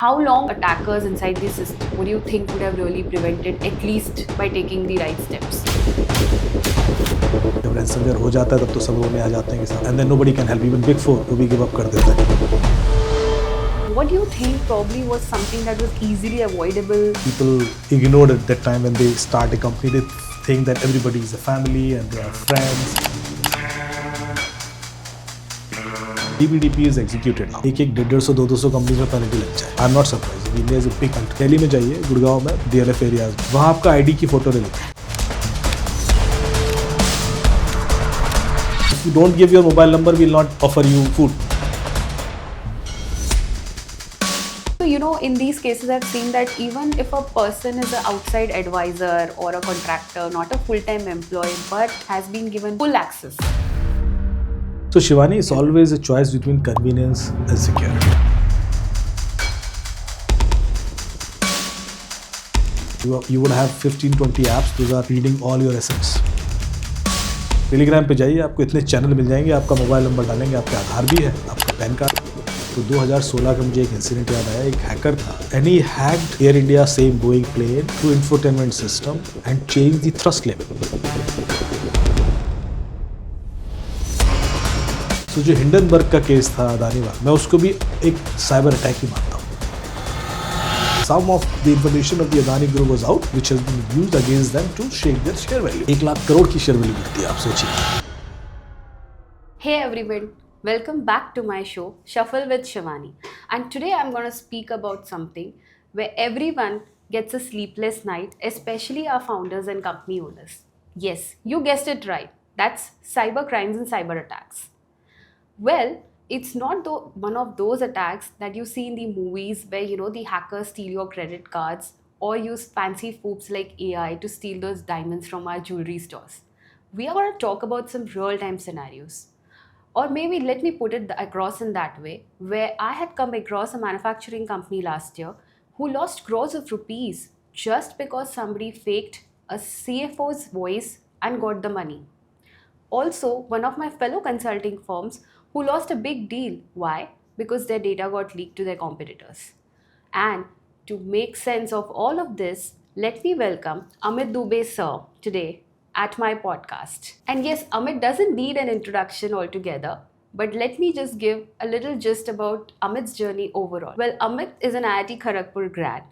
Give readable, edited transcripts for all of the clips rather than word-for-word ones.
How long attackers inside the system would you think would have really prevented, at least by taking the right steps? जब ransomware हो जाता है तब तो सब लोग में आ जाते हैं कि साथ and then nobody can help even big four वो भी गिव अप कर देता है. What do you think probably was something that was easily avoidable? People ignored at that time when they start a company. They think that everybody is a family and they are friends. DBDP is executed now. एक 150-200 companies में penalty लग जाए. I'm not surprised. India is a big country. Delhi में जाइए, गुड़गांव में DLF areas, वहाँ आपका ID की फोटो ले लेते हैं. If you don't give your mobile number, we will not offer you food. So, in these cases, I've seen that even if a person is an outside advisor or a contractor, not a full-time employee, but has been given full access. So Shivani, it's always a choice between convenience and security. You would have 15-20 apps. Those are reading all your assets. Telegram पे जाइए, आपको इतने channel मिल जाएंगे. आपका mobile number डालेंगे, आपके आधार भी है, आपका पैन कार्ड. तो 2016 का मुझे एक इंसिडेंट याद आया. एक हैकर था and he hacked Air India same Boeing plane through infotainment system and changed the thrust level. तो जो हिंडनबर्ग का केस था अदानी वाला, मैं उसको भी एक साइबर अटैक ही मानता हूँ. Some of the information of the Adani group was out, which has been used against them to shake their share value. 1 lakh crore की शेयर वैल्यू गिरती है, आप सोचिए. Hey everyone, welcome back to my show, Shuffle with Shivani. And today I'm going to speak about something where everyone gets a sleepless night, especially our founders and company owners. Yes, you guessed it right. That's cyber crimes and cyber attacks. Well, it's not one of those attacks that you see in the movies where the hackers steal your credit cards or use fancy foods like AI to steal those diamonds from our jewelry stores. We are going to talk about some real-time scenarios. Or maybe let me put it across in that way, where I had come across a manufacturing company last year who lost crores of rupees just because somebody faked a CFO's voice and got the money. Also, one of my fellow consulting firms who lost a big deal. Why? Because their data got leaked to their competitors. And to make sense of all of this, let me welcome Amit Dubey sir today at my podcast. And yes, Amit doesn't need an introduction altogether, but let me just give a little gist about Amit's journey overall. Well, Amit is an IIT Kharagpur grad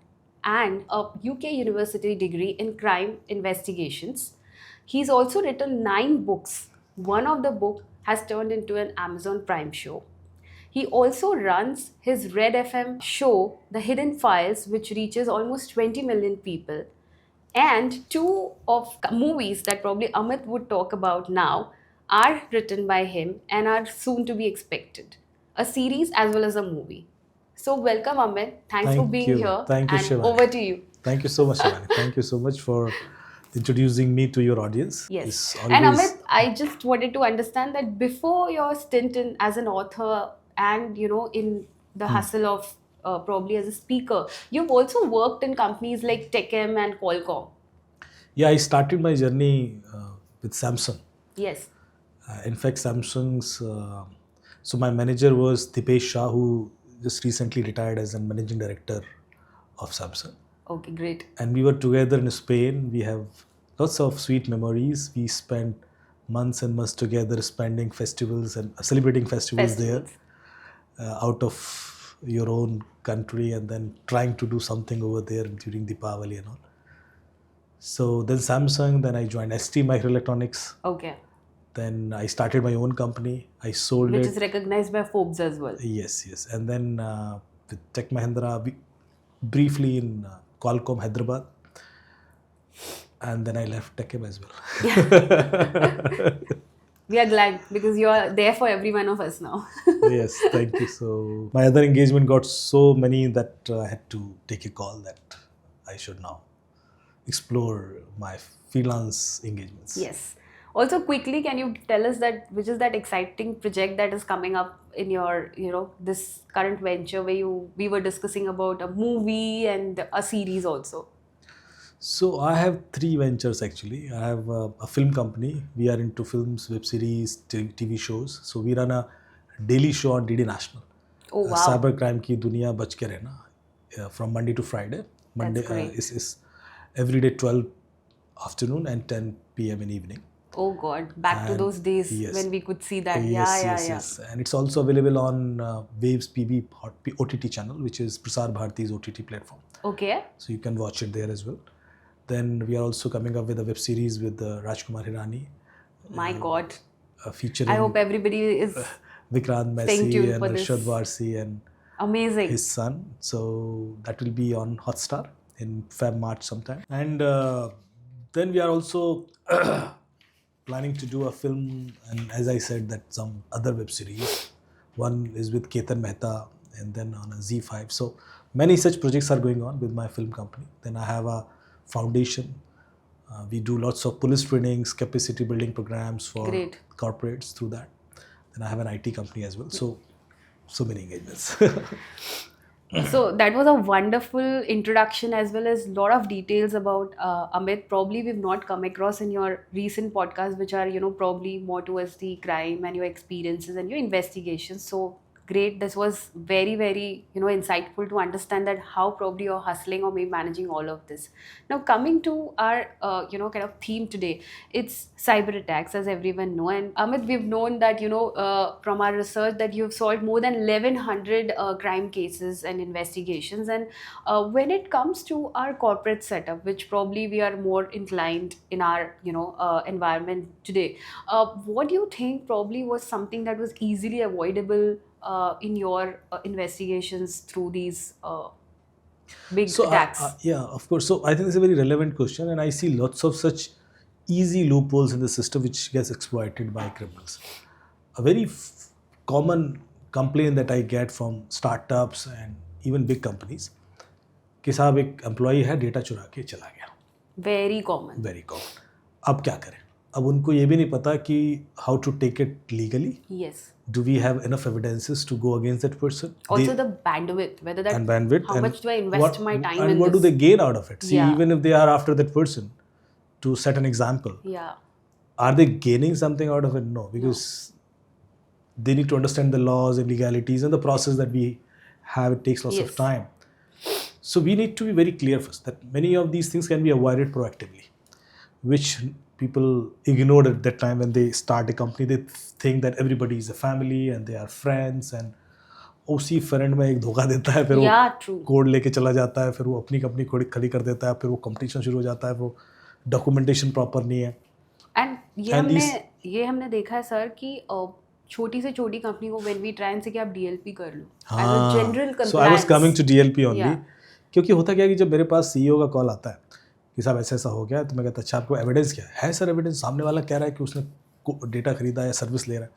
and a UK university degree in crime investigations. He's also written 9 books. One of the book has turned into an Amazon Prime show. He also runs his Red FM show, The Hidden Files, which reaches almost 20 million people. And 2 of movies that probably Amit would talk about now are written by him and are soon to be expected. A series as well as a movie. So welcome Amit. Thanks for being here. Thank you, and Shivani. over to you. Thank you so much, Shivani. Thank you so much for introducing me to your audience. Yes. It's And always- Amit, I just wanted to understand that before your stint as an author and in the hustle of probably as a speaker, you've also worked in companies like Techem and Qualcomm. Yeah, I started my journey with Samsung. Yes. In fact, Samsung's. So my manager was Dipesh Shah, who just recently retired as a managing director of Samsung. Okay, great. And we were together in Spain. We have lots of sweet memories. We spent months and months together, spending festivals and celebrating festivals there, out of your own country, and then trying to do something over there during Deepavali and all. So then Samsung, then I joined ST Microelectronics. Okay. Then I started my own company. I sold Which it. is recognized by Forbes as well. Yes. And then with Tech Mahindra, briefly in Qualcomm, Hyderabad. And then I left TechM as well. We are glad because you are there for every one of us now. Yes, thank you. So my other engagement got so many that I had to take a call that I should now explore my freelance engagements. Yes. Also, quickly, can you tell us which is that exciting project that is coming up in your, this current venture where we were discussing about a movie and a series also? So I have 3 ventures actually. I have a film company. We are into films, web series, TV shows. So we run a daily show on DD National. Oh wow. Cyber crime की दुनिया बच के रहना. from Monday to Friday. Monday great. is every day 12 afternoon and 10 p.m. in evening. Oh God, back to And those days yes. when we could see that. Yes. And it's also available on Waves PB OTT channel, which is Prasar Bharati's OTT platform. Okay. So you can watch it there as well. Then we are also coming up with a web series with Rajkumar Hirani. My God. Featuring I hope everybody is Vikrant staying tuned Messi and for this. Arshad Varsi and Amazing. his son. So that will be on Hotstar in March sometime. And then we are also planning to do a film, and as I said, that some other web series. One is with Ketan Mehta, and then on a Z5. So many such projects are going on with my film company. Then I have a foundation. We do lots of police trainings, capacity building programs for Great. corporates through that. Then I have an IT company as well. So many engagements. So that was a wonderful introduction as well as a lot of details about Amit. Probably we've not come across in your recent podcasts, which are, probably more towards the crime and your experiences and your investigations. So great. This was very, very, insightful to understand that how probably you're hustling or maybe managing all of this. Now coming to our, kind of theme today, it's cyber attacks, as everyone know. And Amit, we've known that, from our research that you've solved more than 1100 crime cases and investigations. And when it comes to our corporate setup, which probably we are more inclined in our, environment today, what do you think probably was something that was easily avoidable in your investigations through these big attacks? Yeah, of course. So I think it's a very relevant question, and I see lots of such easy loopholes in the system which gets exploited by criminals. A very common complaint that I get from startups and even big companies कि साहब एक employee है data चुरा के चला गया. Very common. Very common. अब क्या करें? अब उनको ये भी नहीं पता कि how to take it legally. Yes. Do we have enough evidences to go against that person? Also the bandwidth, whether that And bandwidth. how and much do I invest my time and in what this? do they gain out of it? See, Yeah. even if they are after that person, to set an example, Yeah. are they gaining something out of it? No, because they need to understand the laws and legalities and the process that we have. It takes lots Yes. of time. So we need to be very clear first that many of these things can be avoided proactively, which people ignored at that time when they start a company. They think that everybody is a family and they are friends, and उसी friend में एक धोखा देता है, फिर Yeah, वो true. Code लेके चला जाता है, फिर वो अपनी कंपनी खड़ी कर देता है, फिर वो कंपटीशन शुरू हो जाता है, वो डॉक्यूमेंटेशन प्रॉपर नहीं है. And ये हमने देखा है सर कि छोटी से छोटी कंपनी को when we try and say कि आप DLP कर लो as a general compliance. So I was coming to DLP only. Yeah. क्योंकि होता क्या है कि जब मेरे पास CEO का कॉल आता है कि साहब ऐसा ऐसा हो गया, तो मैं कहता अच्छा आपको एविडेंस क्या है सर? एविडेंस सामने वाला कह रहा है कि उसने डेटा खरीदा या सर्विस ले रहा है.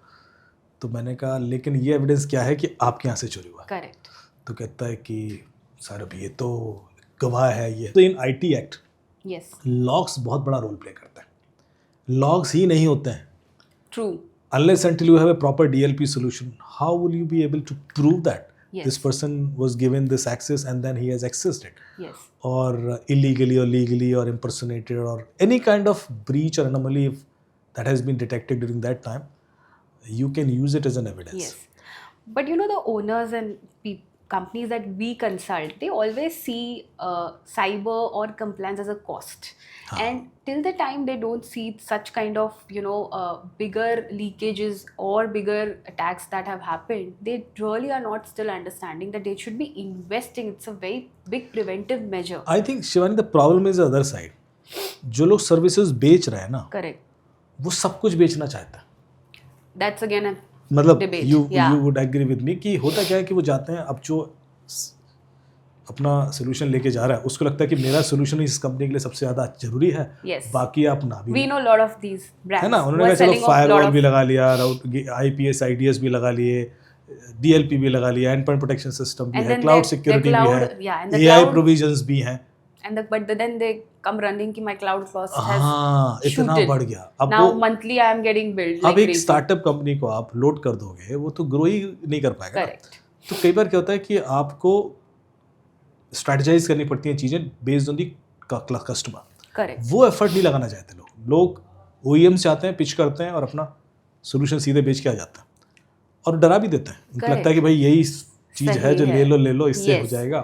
तो मैंने कहा लेकिन ये एविडेंस क्या है कि आपके यहाँ से चोरी हुआ. करेक्ट. तो कहता है कि सर अब ये तो गवाह है. ये तो इन IT एक्ट यस. लॉग्स बहुत बड़ा रोल प्ले करता है. लॉग्स ही नहीं होते हैं. True. Unless until you have a proper DLP solution, how will you be able to prove that Yes. this person was given this access and then he has accessed it? Yes. Or illegally or legally or impersonated or any kind of breach or anomaly that has been detected during that time, you can use it as an evidence. Yes. But the owners and companies that we consult, they always see cyber or compliance as a cost. And till the time they don't see such kind of, bigger leakages or bigger attacks that have happened, they really are not still understanding that they should be investing. It's a very big preventive measure. I think, Shivani, the problem is the other side. जो लोग services बेच रहे हैं ना, Correct. वो सब कुछ बेचना चाहता है. That's again a मतलब debate. you Yeah. would agree with me कि होता क्या है कि वो जाते हैं, अब जो अपना सोल्यूशन लेके जा रहा है उसको लगता है कि मेरा सोल्यूशन इस कंपनी के लिए सबसे ज़्यादा जरूरी है. Yes. बाकी आप ना भी We know a lot of these brands. है ना. उन्होंने who are कहा चलो selling off lot firewall of- भी लगा लिया, IPS IDS भी लगा लिए, DLP भी लगा लिया, एंड पॉइंट प्रोटेक्शन सिस्टम भी And है, then क्लाउड their सिक्योरिटी भी cloud- है, yeah, and the AI cloud- provisions भी हैं. but then they come running कि my cloud cost has हाँ, इतना shooted. बढ़ गया. अब Now वो monthly I am getting billed अब like एक crazy. स्टार्टअप कंपनी को आप लोड कर दोगे, वो तो ग्रो ही नहीं कर पाएगा. Correct. तो कई बार क्या होता है कि आपको स्ट्रेटजाइज करनी पड़ती हैं चीज़ें based on the customer. Correct. वो एफर्ट नहीं लगाना चाहते लोग OEMs चाहते हैं, पिच करते हैं और अपना सोल्यूशन सीधे बेच के आ जाता है और डरा भी देता है. उनको Correct. लगता है कि भाई यही चीज़ है सही जो है. ले लो इससे हो Yes. जाएगा.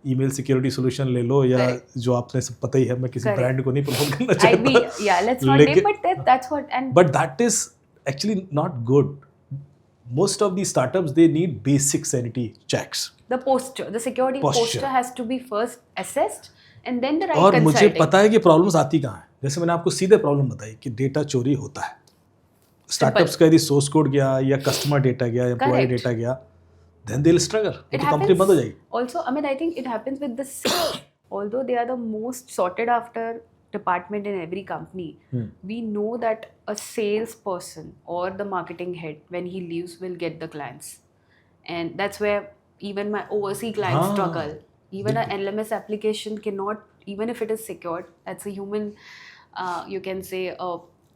ईमेल सिक्योरिटी सोल्यूशन ले लो या Correct. जो आपने सब पता ही है, मैं किसी Correct. ब्रांड को नहीं प्रमोट करना I चाहता, mean, yeah, let's not name, but that's what. And but that is actually not good. Most of these startups, they need basic sanity checks. the posture, the security Posture. posture has to be first assessed, and then the right और मुझे consulting. पता है कि problems आती कहाँ है. जैसे मैंने आपको सीधे प्रॉब्लम बताई कि डेटा चोरी होता है. स्टार्टअप्स का यदि सोर्स कोड गया या कस्टमर डेटा गया, एम्प्लॉय Correct. डेटा गया, then they'll struggle. It तो कंपनी बंद हो जाएगी. Also, I mean, I think it happens with the sales. Although they are the most sought after department in every company, we know that a salesperson or the marketing head, when he leaves, will get the clients, and that's where even my overseas clients struggle. Even an LMS application cannot, even if it is secured, that's a human, you can say,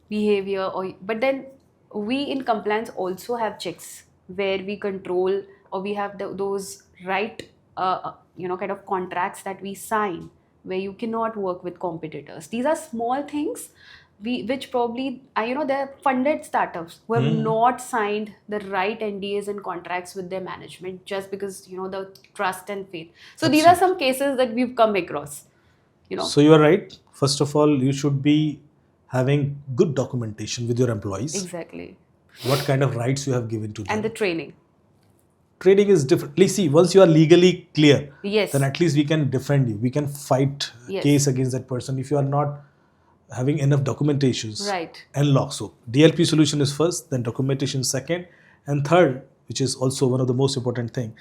behavior. But then we in compliance also have checks where we control, or we have those right, kind of contracts that we sign where you cannot work with competitors. These are small things which probably, they're funded startups who have not signed the right NDAs and contracts with their management just because, the trust and faith. So these are some cases that we've come across, So you are right. First of all, you should be having good documentation with your employees. Exactly. What kind of rights you have given to them. And the training. Trading is different. See, once you are legally clear, Yes. then at least we can defend you. We can fight Yes. case against that person if you are not having enough documentations Right. and logs. So DLP solution is first, then documentation second, and third, which is also one of the most important thing,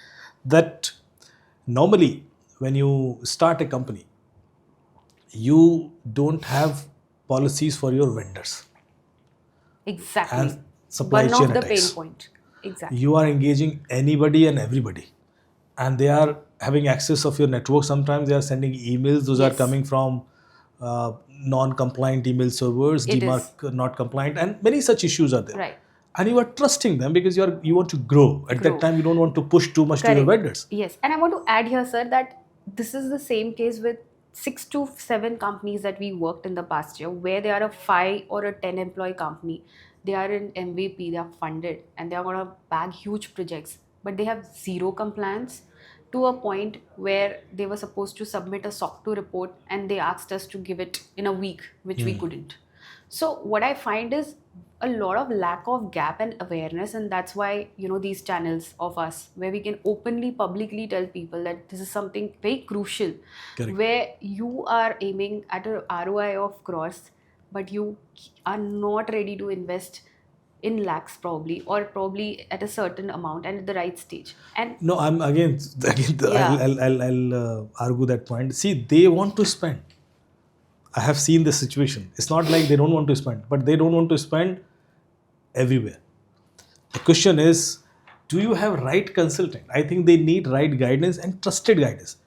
that normally when you start a company, you don't have policies for your vendors Exactly. and supply One chain of the attacks. pain point. Exactly. You are engaging anybody and everybody, and they are having access of your network. Sometimes they are sending emails. Those are Yes. coming from non-compliant email servers, It DMARC not compliant, and many such issues are there. Right. And you are trusting them because you want to grow. At that time, you don't want to push too much to your vendors. Yes. And I want to add here, sir, that this is the same case with 6 to 7 companies that we worked in the past year, where they are a 5 or a 10 employee company. They are in MVP, they are funded, and they are going to bag huge projects, but they have zero compliance to a point where they were supposed to submit a SOC 2 report and they asked us to give it in a week, which we couldn't. So what I find is a lot of lack of gap and awareness, and that's why these channels of us, where we can openly, publicly tell people that this is something very crucial. Correct. Where you are aiming at a ROI of crores, but you are not ready to invest in lakhs probably at a certain amount and at the right stage. And No, I'm again Yeah. I'll argue that point. See, they want to spend. I have seen this situation. It's not like they don't want to spend, but they don't want to spend everywhere. The question is, do you have right consultant? I think they need right guidance and trusted guidance.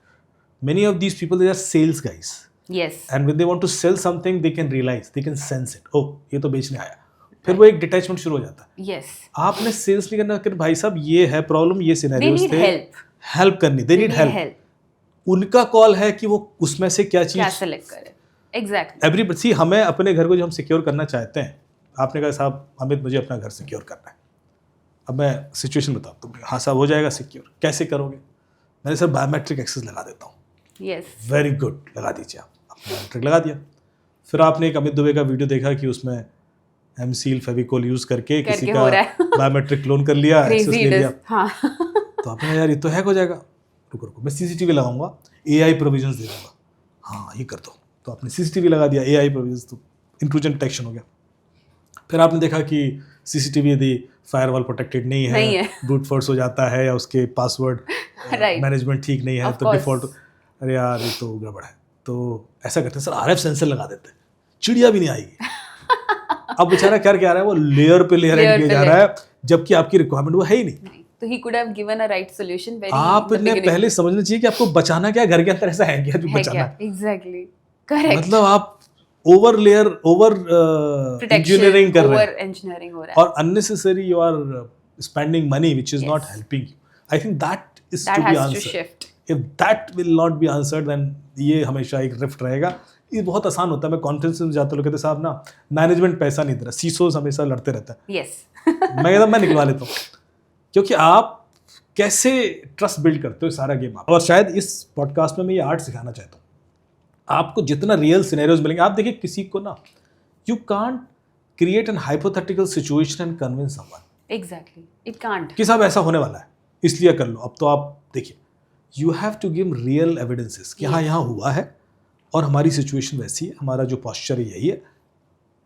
Many of these people, they are sales guys. yes, And when they want to sell something, they can realize, they can sense it. Oh, ये तो बेचने आया. फिर वो एक detachment शुरू हो जाता है. yes, आपने सेल्स नहीं करना, कि भाई साहब ये है प्रॉब्लम, ये they सिनेरियोज need थे, help. हेल्प करनी, दे They need need help. help. उनका कॉल है कि वो उसमें से क्या क्या चीज सेलेक्ट करे. Exactly. एवरी सी हमें अपने घर को जो हम सिक्योर करना चाहते हैं. आपने कहा साहब अमित मुझे अपना घर सिक्योर करना है. अब मैं सिचुएशन बताता हूँ. हाँ साहब हो जाएगा सिक्योर. कैसे करोगे? मैंने सर बायोमेट्रिक एक्सेस लगा देता हूँ. Yes. वेरी गुड, लगा दीजिए आप. आपने बायोमेट्रिक लगा दिया. फिर आपने एक अमित दुबे का वीडियो देखा कि उसमें एमसील फेविकोल यूज करके किसी करके का हो रहा है. बायोमेट्रिक क्लोन कर लिया, एक्सेस Crazy ले it लिया. is. हाँ. तो आपने कहा यार ये तो हैक हो जाएगा. रुको रुको, मैं सीसीटीवी लगाऊंगा, एआई प्रोविजंस दे दूंगा. हाँ ये कर दो. तो आपने सीसीटीवी लगा दिया, एआई प्रोविजंस, तो इंट्रूजन डिटेक्शन हो गया. फिर आपने देखा कि सीसीटीवी यदि फायरवॉल प्रोटेक्टेड नहीं है, ब्रूट फोर्स हो जाता है या उसके पासवर्ड Right. मैनेजमेंट ठीक नहीं है, Of तो course. डिफॉल्ट, अरे यार ये तो गड़बड़ है. तो ऐसा करते हैं सर, आरएफ सेंसर लगा देते हैं, चिड़िया भी नहीं आएगी. अब बेचारा क्या रहा है, वो लेयर पे लेयर ऐड किया जा रहा है, जबकि आपकी रिक्वायरमेंट वो है ही नहीं. तो he could have given a right solution very आपने पहले समझना चाहिए कि आपको बचाना क्या है, घर के अंदर ऐसा है क्या जो बचाना है. Exactly. Correct. मतलब आप ओवर लेयर, ओवर इंजीनियरिंग कर रहे हैं, over engineering हो रहा है. और unnecessary you are spending money which is not helping you. I think that is That to be has to answered. shift. If that will not be answered, then ये हमेशा एक रिफ्ट रहेगा. ये बहुत आसान होता है. मैं कॉन्फ्रेंस में जाता, लोग कहते साहब ना मैनेजमेंट पैसा नहीं दे रहा, सीसोस हमेशा लड़ते रहता है. Yes. मैं कहता मैं निकलवा लेता हूँ, क्योंकि आप कैसे ट्रस्ट बिल्ड करते हो, सारा गेम आप। और शायद इस पॉडकास्ट में मैं ये आर्ट सिखाना चाहता हूँ। आपको जितना रियल सिनेरियोज मिलेंगे, आप देखिए किसी को ना, you can't create an hypothetical situation and convince someone exactly, it can't कि साहब ऐसा होने वाला है इसलिए कर लो। अब तो आप देखिए, you have to give real evidences कि हाँ यहाँ हुआ है और हमारी सिचुएशन वैसी है, हमारा जो पॉस्चर है यही है।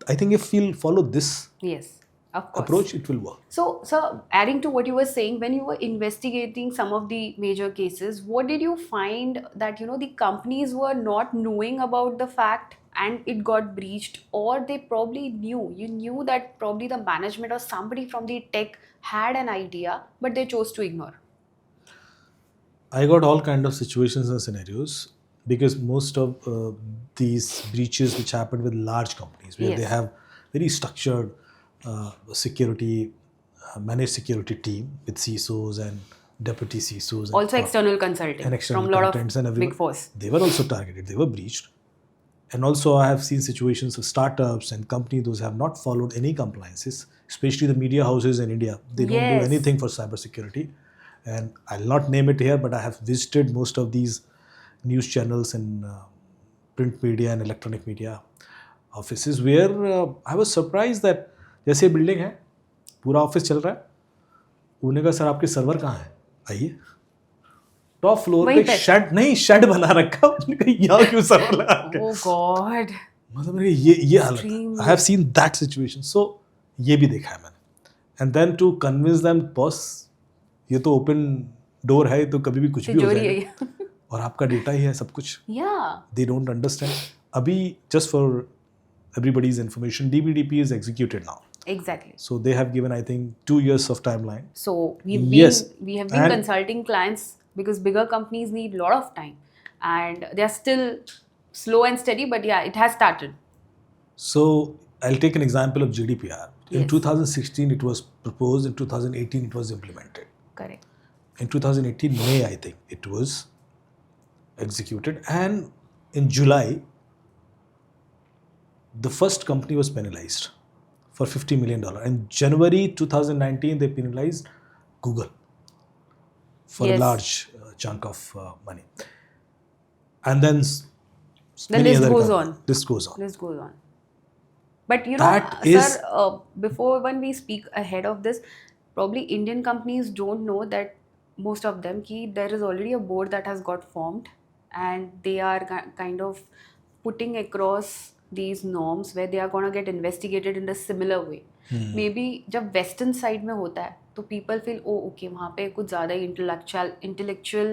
I think if we'll follow this yes, of course. approach, it will work. So, sir, adding to what you were saying, when you were investigating some of the major cases, what did you find that, you know, the companies were not knowing about the fact and it got breached, or they probably knew, you knew that probably the management or somebody from the tech had an idea, but they chose to ignore? I got all kind of situations and scenarios because most of these breaches which happen with large companies where Yes. they have very structured security, managed security team with CISOs and deputy CISOs. Also external consulting and external from a lot contents of and everyone. big fours. They were also targeted. They were breached. And also I have seen situations of startups and companies those have not followed any compliances, especially the media houses in India. They don't Yes. do anything for cybersecurity. And I'll not name it here, but I have visited most of these news channels and print media and electronic media offices where I was surprised that जैसे building है, पूरा office चल रहा है, उन्होंने कहा sir आपके server कहाँ है, आइए टॉप फ्लोर पे शेड नहीं, शेड बना रखा, उन्होंने कहा यहाँ क्यों सर्वर लगा रखा। Oh God. मतलब ये हालत है। I have seen that situation, so ये भी देखा है मैंने। And then to convince them, boss ये तो ओपन डोर है, तो कभी भी कुछ भी हो जाएगा और आपका डेटा ही है सब कुछ। They don't understand. अभी just for everybody's information, DBDP is executed now. Exactly. So they have given, I think, 2 years of timeline. So we have been consulting clients because bigger companies need a lot of time, and they are still slow and steady. But yeah, it has started. So I'll take an example of GDPR. In Yes. 2016, it was proposed. In 2018, it was implemented. Correct. In 2018 May, I think it was executed, and in July, the first company was penalized for $50 million. In January 2019, they penalized Google for a large chunk of money. And then the list goes on. List goes on. List goes on. But you know, sir, before when we speak ahead of this, probably Indian companies don't know that most of them, there is already a board that has got formed, and they are kind of putting across these norms where they are going to get investigated in a similar way. Maybe जब western side में होता है तो people feel oh okay वहाँ पे कुछ ज़्यादा intellectual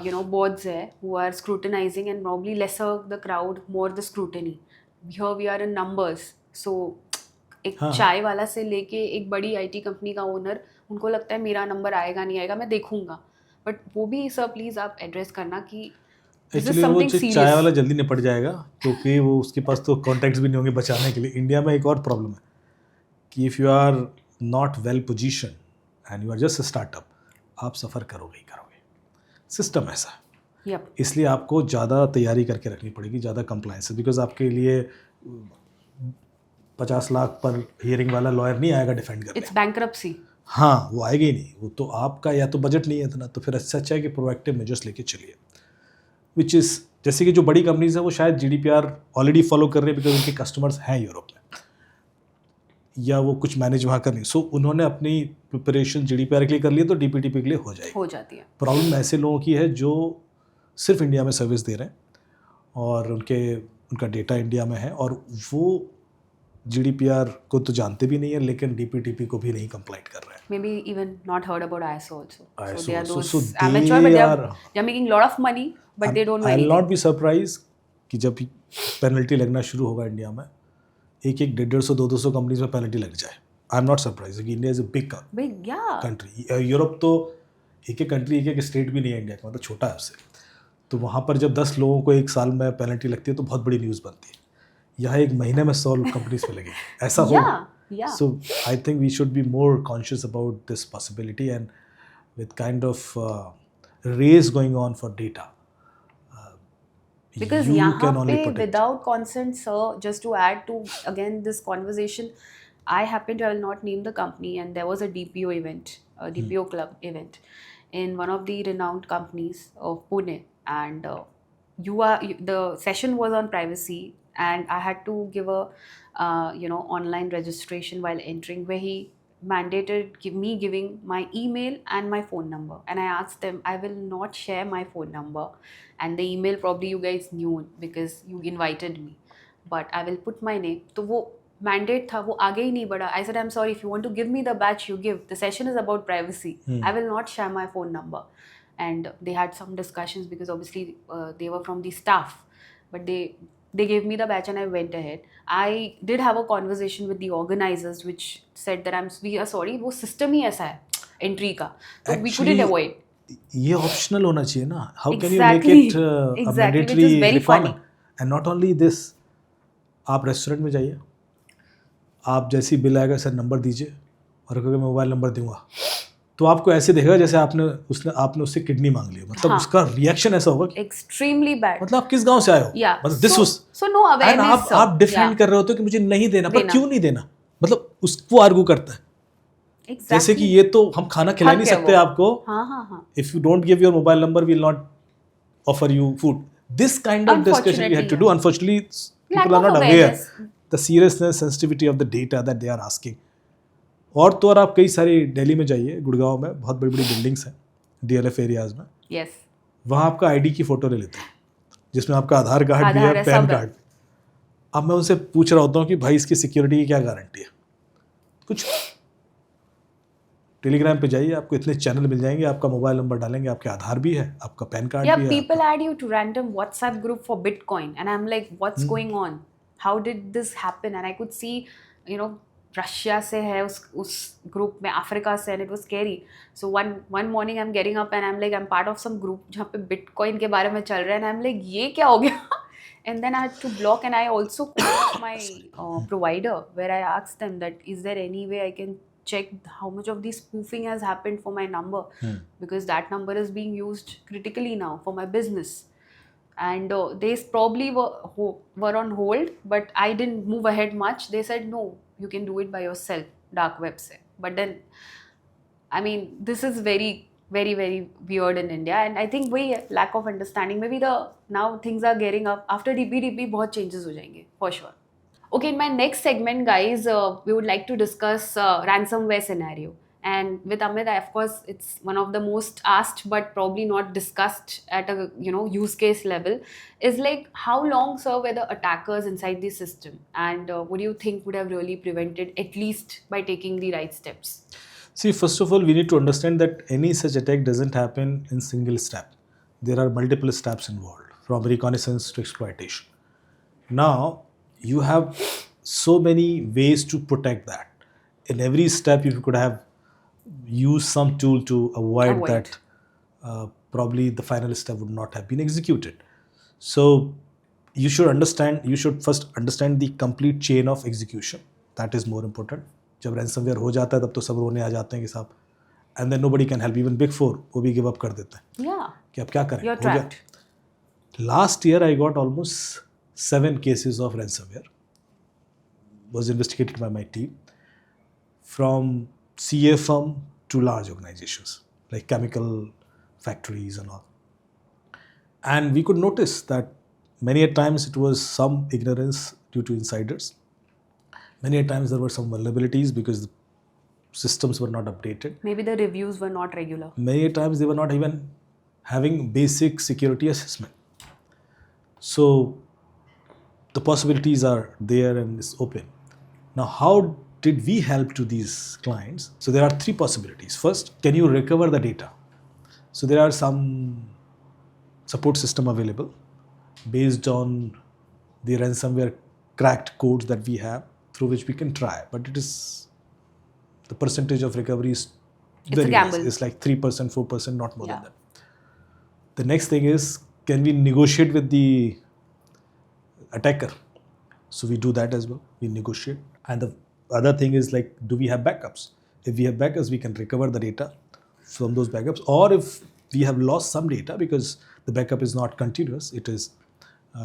you know boards है who are scrutinizing, and probably lesser the crowd, more the scrutiny. Here we are in numbers, so एक चाय वाला से लेके एक बड़ी IT कंपनी का ओनर, उनको लगता है मेरा नंबर आएगा नहीं आएगा मैं देखूंगा, बट वो भी सर प्लीज आप एड्रेस करना कि एक्चुअली वो चाय वाला जल्दी निपट जाएगा क्योंकि वो उसके पास तो कॉन्टैक्ट्स भी नहीं होंगे बचाने के लिए। इंडिया में एक और प्रॉब्लम है कि if you are not well position and you are just a startup, आप सफ़र करोगे ही करोगे। सिस्टम ऐसा है। yep. इसलिए आपको ज़्यादा तैयारी करके रखनी पड़ेगी, ज़्यादा कंप्लायंस, बिकॉज आपके लिए 50 लाख पर हियरिंग वाला लॉयर नहीं आएगा डिफेंड करने। It's bankruptcy. हाँ, वो आएगा ही नहीं। वो तो आपका या तो बजट नहीं है इतना, तो फिर अच्छा है कि प्रोएक्टिव मेजर्स लेके चलिए, विच इज़ जैसे कि जो बड़ी कंपनीज हैं वो शायद GDPR ऑलरेडी फॉलो कर रहे हैं बिकॉज उनके कस्टमर्स हैं यूरोप में, या वो कुछ मैनेज वहाँ कर नहीं, सो उन्होंने अपनी प्रिपरेशन GDPR के लिए कर लिया तो DPTP के लिए हो जाती है। प्रॉब्लम ऐसे लोगों की है जो सिर्फ इंडिया में सर्विस दे रहे हैं और उनका डेटा इंडिया में है और वो GDPR को तो जानते भी नहीं है लेकिन DPTP को भी नहीं कंप्लाइंट कर रहे हैं। Maybe even not heard about ISO also. ISO. So they are those so amateur, but they are making lot of money, but they don't know anything. I'll not be surprised कि जब penalty लगना शुरू होगा India में, एक 150-200 companies में penalty लग जाए। आई एम नॉट सरप्राइज कि India is a big country. Europe तो एक कंट्री एक स्टेट भी नहीं है इंडिया का, मतलब छोटा है उससे, तो वहाँ पर जब 10 लोगों को एक साल में पेनल्टी लगती है तो बहुत बड़ी न्यूज़ बनती है। यहाँ एक महीने में 100 कंपनीज पे लगे, ऐसा हो। So I think we should be more conscious about this possibility and with kind of race going on for data. Because यहाँ पे without consent, sir, just to add to again this conversation, I will not name the company, and there was a DPO event, a DPO club event, in one of the renowned companies of Pune, and the session was on privacy, and I had to give a online registration while entering, where he mandated me giving my email and my phone number, and I asked them I will not share my phone number, and the email probably you guys knew because you invited me, but I will put my name. तो वो mandate था, वो आगे ही नहीं बढ़ा. I said, I'm sorry, if you want to give me the batch, you give. The session is about privacy. I will not share my phone number. And they had some discussions because obviously they were from the staff, but they gave me the batch and I went ahead. I did have a conversation with the organizers, which said that we are sorry, वो system ही ऐसा है entry का, तो we couldn't avoid. ये optional होना चाहिए ना. How can you Exactly. make it a Exactly, mandatory which is very requirement? funny. And not only this, आप रेस्टोरेंट में जाइए, आप जैसी बिल आएगा सर नंबर दीजिए और कहोगे मैं मोबाइल नंबर दूंगा, तो आपको ऐसे देखेगा जैसे आपने उससे किडनी मांग ली. मतलब हाँ. उसका रिएक्शन ऐसा होगा कि Extremely bad. मतलब आप किस गांव से आए हो. Yeah. मतलब this was So no awareness. sir. आप डिफेंड Yeah. कर रहे होते हो कि मुझे नहीं देना, पर देना. क्यों नहीं देना. मतलब वो आर्गू करता है. Exactly. जैसे कि ये तो हम खाना खिला नहीं हक है सकते वो. आपको. हाँ. If you don't give your mobile number, we'll not offer you food. This kind of discussion we had to do. Unfortunately, people are Lack not of aware awareness. the seriousness, sensitivity of the data that they are asking. और तो और आप कई सारी दिल्ली में जाइए, गुड़गांव में बहुत बड़ी बड़ी बिल्डिंग्स हैं DLF एरियाज में. Yes. वहाँ आपका आईडी की फ़ोटो ले लेते हैं जिसमें आपका आधार कार्ड भी है, है, पैन सब है. कार्ड. अब मैं उनसे पूछ रहा होता हूँ कि भाई इसकी सिक्योरिटी की क्या गारंटी है. कुछ टेलीग्राम पे जाइए, आपको इतने चैनल मिल जाएंगे, आपका मोबाइल नंबर डालेंगे, आपके आधार भी है, आपका पैन कार्ड Yeah, भी है. people add you to random WhatsApp group for Bitcoin, and I'm like, what's going on? How did this happen? And I could see, Russia से है उस group में, Africa से, and it was scary. So one morning I'm getting up and I'm like, I'm part of some group जहाँ पे Bitcoin के बारे में चल रहा है, and I'm like, ये क्या हो गया? And then I had to block, and I also called my provider, where I asked them that is there any way I can check how much of the spoofing has happened for my number, because that number is being used critically now for my business. And they probably were on hold, but I didn't move ahead much. They said no, you can do it by yourself, dark web se. But then, I mean, this is very very very weird in India, and I think we lack of understanding. Maybe now things are gearing up after DPDP, बहुत changes हो जाएंगे for sure. Okay, in my next segment, guys, we would like to discuss ransomware scenario. And with Amit, of course, it's one of the most asked but probably not discussed at a use case level. Is like, how long, sir, were the attackers inside the system, and what do you think would have really prevented, at least by taking the right steps? See, first of all, we need to understand that any such attack doesn't happen in single step. There are multiple steps involved, from reconnaissance to exploitation. Now, you have so many ways to protect that. In every step, you could have used some tool to avoid that. Probably the final step would not have been executed. So, you should first understand the complete chain of execution. That is more important. जब ransomware हो जाता है तब तो सब रोने आ जाते हैं कि साहब, and then nobody can help. Even Big Four वो भी give up कर देते हैं. Yeah. कि अब क्या करें? You're trapped. Last year I got almost 7 cases of ransomware. Was investigated by my team, from CA firm to large organizations like chemical factories and all. And we could notice that many a times it was some ignorance due to insiders. Many a times there were some vulnerabilities because the systems were not updated. Maybe the reviews were not regular. Many a times they were not even having basic security assessment. So the possibilities are there and it's open. Now, how did we help to these clients? So there are 3 possibilities. First, can you recover the data? So there are some support system available based on the ransomware cracked codes that we have, through which we can try. But it is, the percentage of recovery is very less. It's like 3%, 4%, not more than that. The next thing is, can we negotiate with the attacker? So we do that as well. We negotiate. And the other thing is, like, do we have backups? If we have backups, we can recover the data from those backups. Or if we have lost some data because the backup is not continuous, it is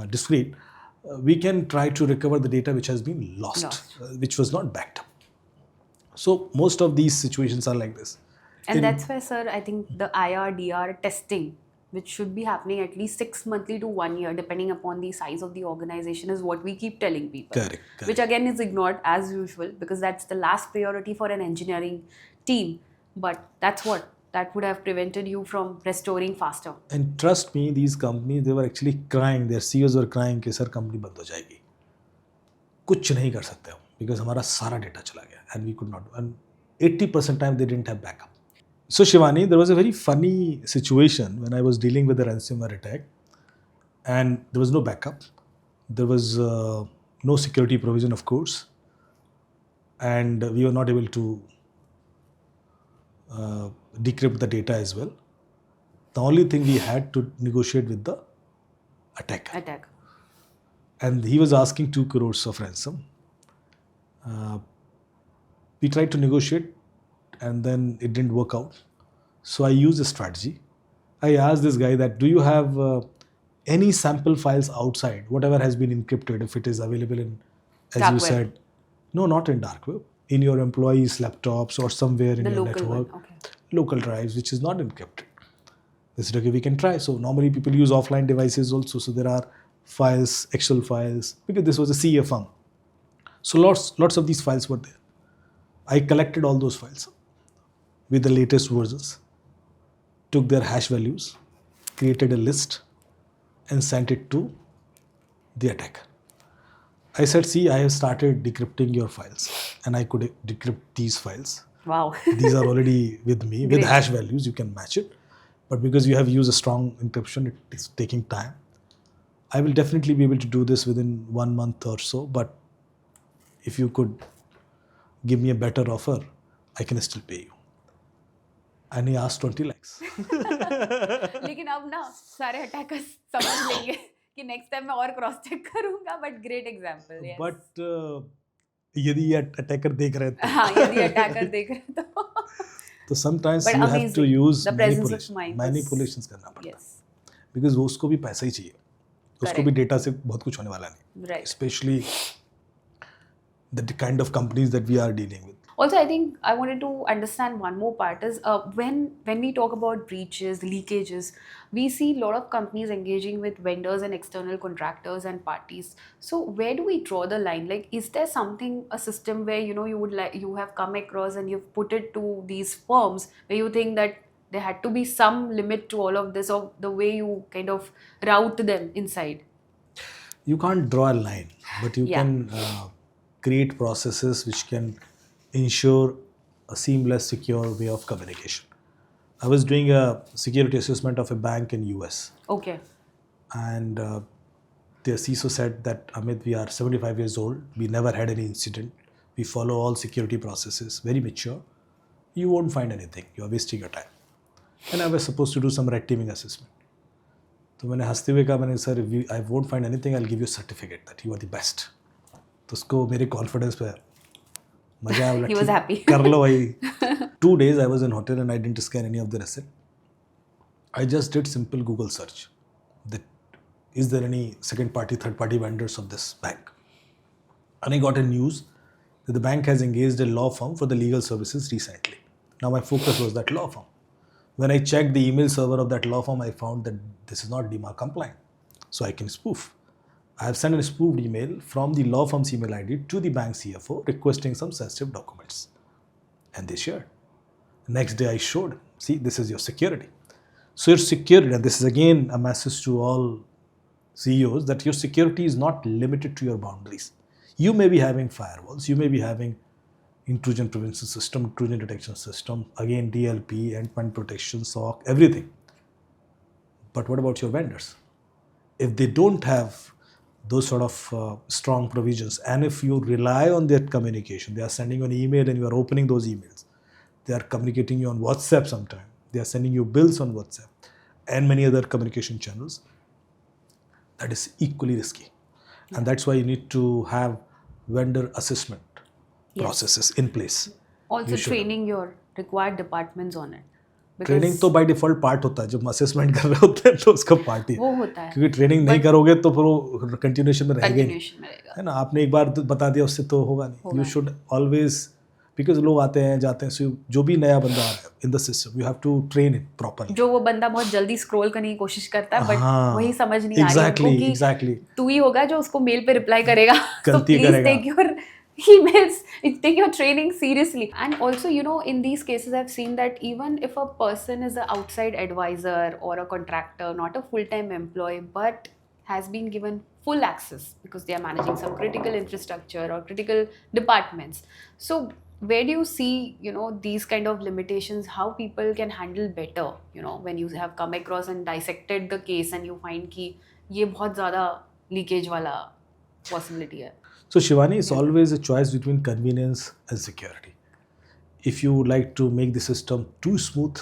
discrete, we can try to recover the data which has been lost. Which was not backed up. So most of these situations are like this. And that's why, sir, I think the IRDR testing, which should be happening at least 6 monthly to 1 year, depending upon the size of the organization, is what we keep telling people. Correct. Which again is ignored as usual, because that's the last priority for an engineering team. But that would have prevented you from restoring faster. And trust me, these companies, they were actually crying, their CEOs were crying कि sir company बंद हो जाएगी, कुछ नहीं कर सकते हम, because हमारा सारा डेटा चला गया, and we could not, and 80% time they didn't have backup. So Shivani, there was a very funny situation when I was dealing with the ransomware attack, and there was no backup, there was no security provision, of course, and we were not able to decrypt the data as well. The only thing we had to negotiate with the attacker. And he was asking 2 crores of ransom. We tried to negotiate, and then it didn't work out. So I used a strategy. I asked this guy that, do you have any sample files outside, whatever has been encrypted, if it is available in, as dark you web. said, no, not in dark web, in your employees' laptops or somewhere in The your local network, one, okay. local drives, which is not encrypted. They said, okay, we can try. So normally people use offline devices also. So there are files, Excel files, because this was a CA firm. So lots of these files were there. I collected all those files with the latest versions, took their hash values, created a list, and sent it to the attacker. I said, see, I have started decrypting your files, and I could decrypt these files. Wow. These are already with me. With Great. hash values, you can match it. But because you have used a strong encryption, it is taking time. I will definitely be able to do this within 1 month or so. But if you could give me a better offer, I can still pay you. And he asked 20 lakhs. लेकिन अब ना सारे attackers समझ लेंगे कि next time मैं और cross check करूंगा. But great example. Yes. But यदि ये अटैकर देख रहे थे, हाँ, यदि अटैकर देख रहे तो sometimes But you have to amazing. use The presence of mind was- manipulations करना पड़ता है. Yes. Because वो उसको भी पैसा ही चाहिए. उसको Correct. भी डेटा से बहुत कुछ होने वाला नहीं. Right. Especially the kind of companies that we are dealing with. Also, I think I wanted to understand one more part is when we talk about breaches, leakages, we see a lot of companies engaging with vendors and external contractors and parties. So where do we draw the line? Like, is there something, a system where you have come across and you've put it to these firms where you think that there had to be some limit to all of this, or the way you kind of route them inside? You can't draw a line, but you Yeah. can create processes which can ensure a seamless, secure way of communication. I was doing a security assessment of a bank in US, Okay. and their CISO said that, Amit, we are 75 years old. We never had any incident. We follow all security processes, very mature. You won't find anything. You are wasting your time. And I was supposed to do some red teaming assessment. तो मैंने हंसते हुए कहा, मैंने sir, I won't find anything. I'll give you a certificate that you are the best. तो उसको मेरे confidence पे मजा आया. He was happy. कर लो भाई. 2 days I was in hotel and I didn't scan any of the asset. I just did simple Google search. That is there any second party, third party vendors of this bank? And I got a news that the bank has engaged a law firm for the legal services recently. Now my focus was that law firm. When I checked the email server of that law firm, I found that this is not DMAR compliant. So I can spoof. I have sent a spoofed email from the law firm's email ID to the bank CFO requesting some sensitive documents. And they shared. Next day I showed, see, this is your security. So your security, and this is again a message to all CEOs, that your security is not limited to your boundaries. You may be having firewalls, you may be having intrusion prevention system, intrusion detection system, again DLP, endpoint protection, SOC, everything. But what about your vendors? If they don't have those sort of strong provisions, and if you rely on their communication, they are sending you an email and you are opening those emails, they are communicating you on WhatsApp sometime, they are sending you bills on WhatsApp and many other communication channels, that is equally risky. And that's why you need to have vendor assessment processes in place. Also You should. training your required departments on it. Training तो by default part होता है, जब assessment कर रहे होते हैं तो उसका पार्ट ही वो होता है. क्योंकि ट्रेनिंग नहीं करोगे तो फिर वो कंटिन्यूएशन में रहेगा ही, Continuation में रहेगा. है ना. आपने एक बार बता दिया उससे तो होगा नहीं. यू शुड ऑलवेज बिकॉज लोग आते हैं जाते हैं, so जो भी नया बंदा आ रहा है in the system you have to train it properly. जो वो बंदा बहुत जल्दी स्क्रॉल करने की कोशिश करता है, बट हाँ, वही समझ नहीं आ रही उनको कि एग्जैक्टली तू ही होगा जो उसको मेल पे रिप्लाई करेगा. So गलती please करेगा. take your emails, take your training seriously. And also, you know, in these cases, I've seen that even if a person is an outside advisor or a contractor, not a full-time employee, but has been given full access because they are managing some critical infrastructure or critical departments. So where do you see, you know, these kind of limitations, how people can handle better, you know, when you have come across and dissected the case and you find कि ये बहुत ज़्यादा leakage वाला possibility है. So Shivani, it's always a choice between convenience and security. If you would like to make the system too smooth,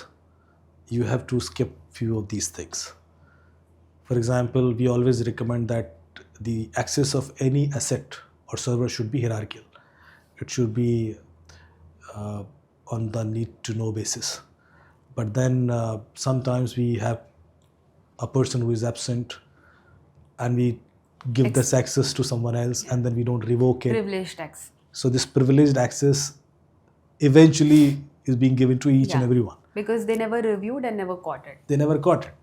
you have to skip few of these things. For example, we always recommend that the access of any asset or server should be hierarchical. It should be on the need to know basis. But then sometimes we have a person who is absent and we give this access to someone else and then we don't revoke it. Privileged access. So this privileged access eventually is being given to each and everyone. Because they never reviewed and never caught it. They never caught it.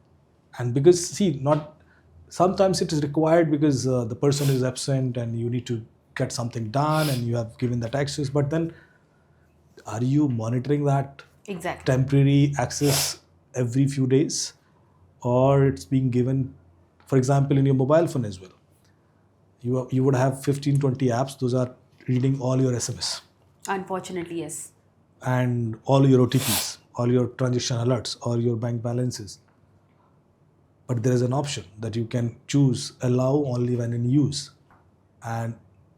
And because, see, not sometimes it is required because the person is absent and you need to get something done and you have given that access. But then, are you monitoring that Exactly. temporary access every few days? Or it's being given, for example, in your mobile phone as well. You would have 15-20 apps. Those are reading all your SMS. Unfortunately, yes. And all your OTPs, all your transaction alerts, all your bank balances. But there is an option that you can choose allow only when in use. And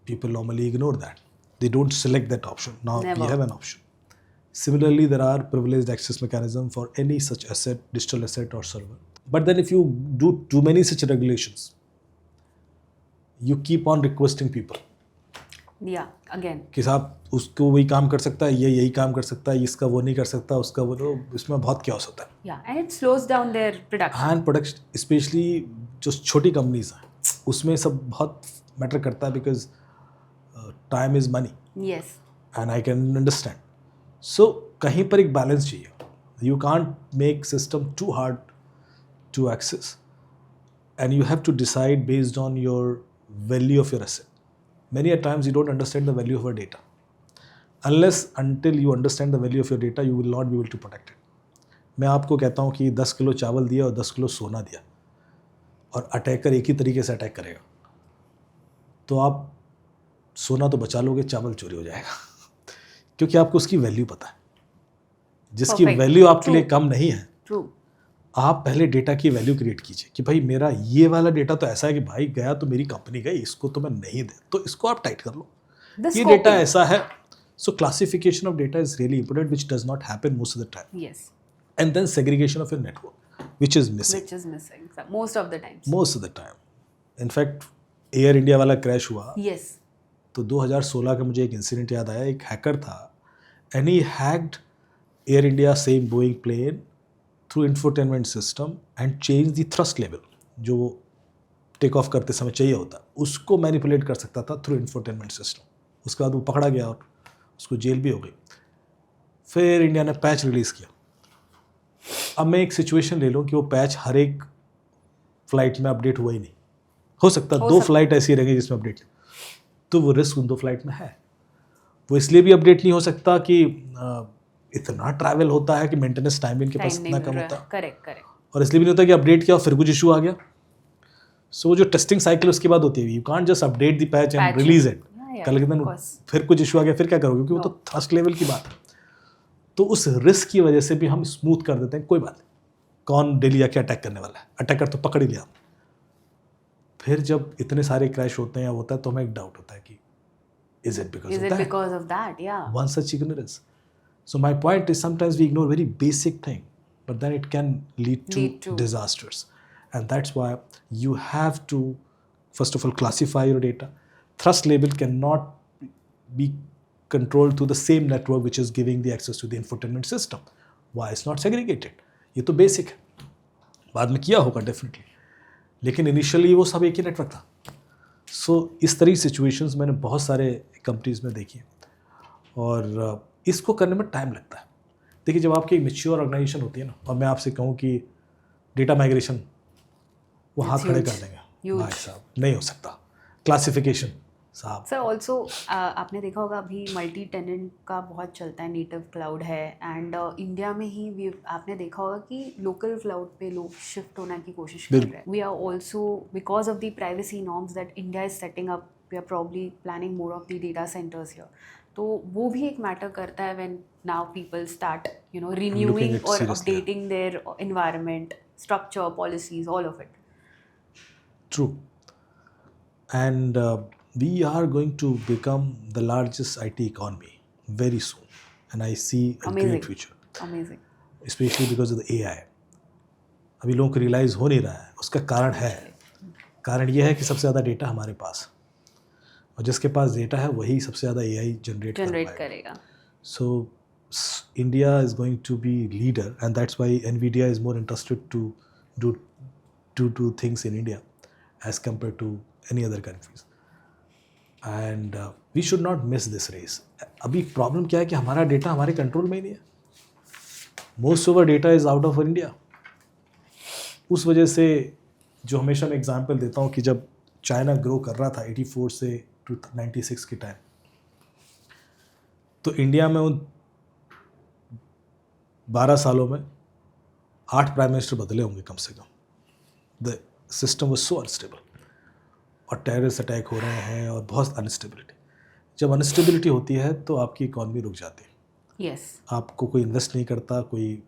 people normally ignore that. They don't select that option. Now Never. we have an option. Similarly, there are privileged access mechanism for any such asset, digital asset or server. But then if you do too many such regulations, you keep on requesting people. Yeah, again. कि साहब उसको वही काम कर सकता है, ये यही काम कर सकता है, इसका वो नहीं कर सकता, उसका वो, इसमें बहुत chaos होता है. Yeah, and it slows down their production. And production, especially जो छोटी कंपनीज हैं, उसमें सब बहुत मैटर करता है because time is money. Yes. And I can understand. So कहीं पर एक balance चाहिए. You can't make system too hard to access. And you have to decide based on your value of your asset. Many a times you don't understand the value of your data. Until you understand the value of your data, you will not be able to protect it. मैं आपको कहता हूँ कि 10 kilo चावल दिया और 10 kilo सोना दिया और अटैकर एक ही तरीके से अटैक करेगा, तो आप सोना तो बचा लोगे, चावल चोरी हो जाएगा क्योंकि आपको उसकी वैल्यू पता है. जिसकी वैल्यू आपके लिए कम नहीं है, True. आप पहले डेटा की वैल्यू क्रिएट कीजिए कि भाई मेरा ये वाला डेटा तो ऐसा है कि भाई गया तो मेरी कंपनी गई, इसको तो मैं नहीं दे, तो इसको आप टाइट कर लो. ये डेटा ऐसा है. So classification of data is really important, which does not happen most of the time. Yes. And then segregation of your network, which is missing Which is missing most of the times. Most of the time. In fact Air India वाला crash हुआ Yes. तो 2016 का मुझे एक incident याद आया. एक hacker था and he hacked Air India same Boeing plane through infotainment system and change the thrust level जो टेक ऑफ करते समय चाहिए होता, उसको मैनिपुलेट कर सकता था थ्रू इंफोटेनमेंट सिस्टम. उसके बाद वो पकड़ा गया और उसको जेल भी हो गई. फिर इंडिया ने पैच रिलीज़ किया. अब मैं एक सिचुएशन ले लूँ कि वो पैच हर एक फ्लाइट में अपडेट हुआ ही नहीं. हो सकता है 2 फ्लाइट ऐसी रहेंगी जिसमें अपडेट नहीं, तो वो रिस्क उन 2 फ्लाइट में है. वो इसलिए भी अपडेट नहीं हो सकता कि इतना ट्रैवल होता है कि मेंटेनेंस टाइम भी इनके पास इतना कम होता है. करेक्ट. और इसलिए भी नहीं होता कि अपडेट किया और फिर कुछ इशू आ गया. सो जो टेस्टिंग साइकिल उसके बाद होती है, you can't just update the patch and release it. कल के दिन फिर कुछ इशू आ गया, फिर क्या करोगे, क्योंकि वो तो थ्रस्ट लेवल की बात है. तो उस रिस्क की वजह से भी हम स्मूथ कर देते हैं, कोई बात नहीं, कौन डेली आके अटैक करने वाला है, अटैकर तो पकड़ ही लिया. फिर जब इतने सारे क्रैश होते हैं या होता है तो हमें एक डाउट होता है कि is it because of that? Yeah. One such ignorance. So my point is sometimes we ignore very basic thing, but then it can lead to disasters. And that's why you have to, first of all, classify your data. Thrust label cannot be controlled through the same network which is giving the access to the infotainment system. Why it's not segregated? ये तो basic है. बाद में किया होगा definitely. लेकिन initially वो सब एक ही नेटवर्क था. सो इस तरह की सिचुएशंस मैंने बहुत सारे कंपनीज में देखी हैं. और इसको करने में टाइम लगता है। देखिए, जब आपकी एक मैच्योर ऑर्गेनाइजेशन होती है ना, और मैं आपसे कहूँ कि डेटा माइग्रेशन वो हाथ It's खड़े huge. कर देंगे, Huge. भाई साहब नहीं हो सकता। क्लासिफिकेशन साहब, सर ऑल्सो आपने देखा होगा अभी मल्टी टेनेंट का बहुत चलता है, नेटिव क्लाउड है, एंड इंडिया में ही आपने देखा होगा कि लोकल क्लाउड पे लोग शिफ्ट होने की कोशिश कर रहे हैं। We are also because of the privacy norms that India is setting up, we are probably planning more of the data centres here. तो वो भी एक मैटर करता है when now people start looking renewing at और seriously. Updating their environment, structure, policies, all of it. True. And we are going to become the largest IT economy very soon. And I see a great future, amazing. especially because of the AI. अभी लोगों को realise हो नहीं रहा है, उसका कारण है, कारण यह है कि सबसे ज़्यादा डेटा हमारे पास, और जिसके पास डेटा है वही सबसे ज़्यादा AI जनरेट करेगा। So India is going to be leader, and that's why NVIDIA is more interested to do things in India as compared to any other countries. And we should not miss this race. अभी problem क्या है कि हमारा data हमारे control में ही नहीं है। Most of our data is out of India. उस वजह से जो हमेशा मैं एग्जांपल देता हूँ कि जब चाइना ग्रो कर रहा था 84 से 96 के टाइम, तो इंडिया में उन 12 सालों में 8 प्राइम मिनिस्टर बदले होंगे कम से कम। The system was so unstable, और टेररिस्ट अटैक हो रहे हैं और बहुत अनस्टेबिलिटी। जब अनस्टेबिलिटी होती है तो आपकी इकॉनमी रुक जाती है। यस। आपको कोई इन्वेस्ट नहीं करता, कोई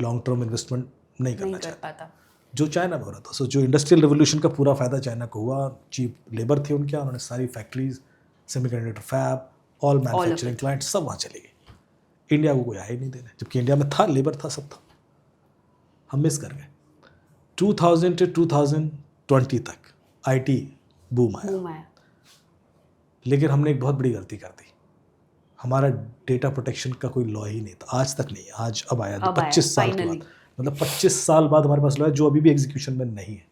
लॉन्ग टर्म इन्वेस्टमेंट नहीं करना चाहता, जो चाइना में हो रहा था। सो जो इंडस्ट्रियल रेवोल्यूशन का पूरा फ़ायदा चाइना को हुआ, चीप लेबर थी उनके, उन्होंने सारी factories, semiconductor fab, all manufacturing client सब वहाँ चले गए। इंडिया को कोई आया ही नहीं देने, जबकि इंडिया में था, लेबर था, सब था। हम मिस कर गए। 2000 से 2020 तक IT बूम आया, लेकिन हमने एक बहुत बड़ी गलती कर दी। हमारा डेटा प्रोटेक्शन का कोई लॉ ही नहीं था, आज तक नहीं है। आज अब आया 25 साल के बाद, मतलब 25 साल बाद हमारे पास लॉ है जो अभी भी एग्जीक्यूशन में नहीं है।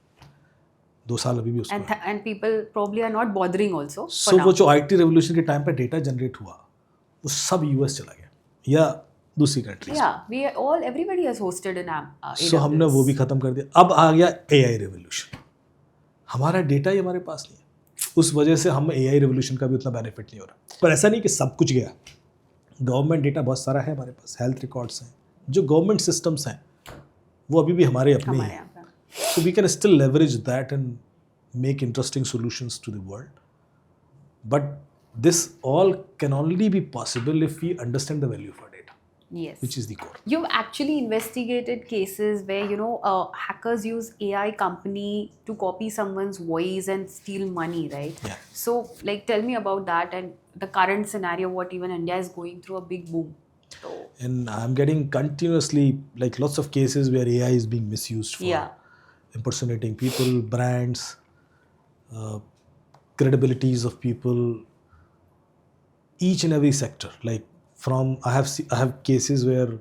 2 साल अभी भी उसको and people probably are not bothering also. सो वो जो IT रेवोल्यूशन के टाइम पे डेटा जनरेट हुआ वो सब US चला गया या दूसरी countries. Everybody has hosted in AWS. सो हमने वो भी ख़त्म कर दिया। अब आ गया AI रेवोल्यूशन, हमारा डेटा ही हमारे पास नहीं है। उस वजह से हम AI रेवोल्यूशन का भी उतना बेनिफिट नहीं हो रहा। पर ऐसा नहीं कि सब कुछ गया, गवर्नमेंट डेटा बहुत सारा है हमारे पास, हेल्थ रिकॉर्ड्स हैं, जो गवर्नमेंट सिस्टम्स हैं वो अभी भी हमारे अपने ही हैं। So we can still leverage that and make interesting solutions to the world. But this all can only be possible if we understand the value of our data, Yes. which is the core. You've actually investigated cases where, hackers use AI company to copy someone's voice and steal money, right? Yeah. So, tell me about that and the current scenario, what even India is going through a big boom. So, And I'm getting continuously lots of cases where AI is being misused for impersonating people, brands, credibilities of people, each and every sector. I have cases where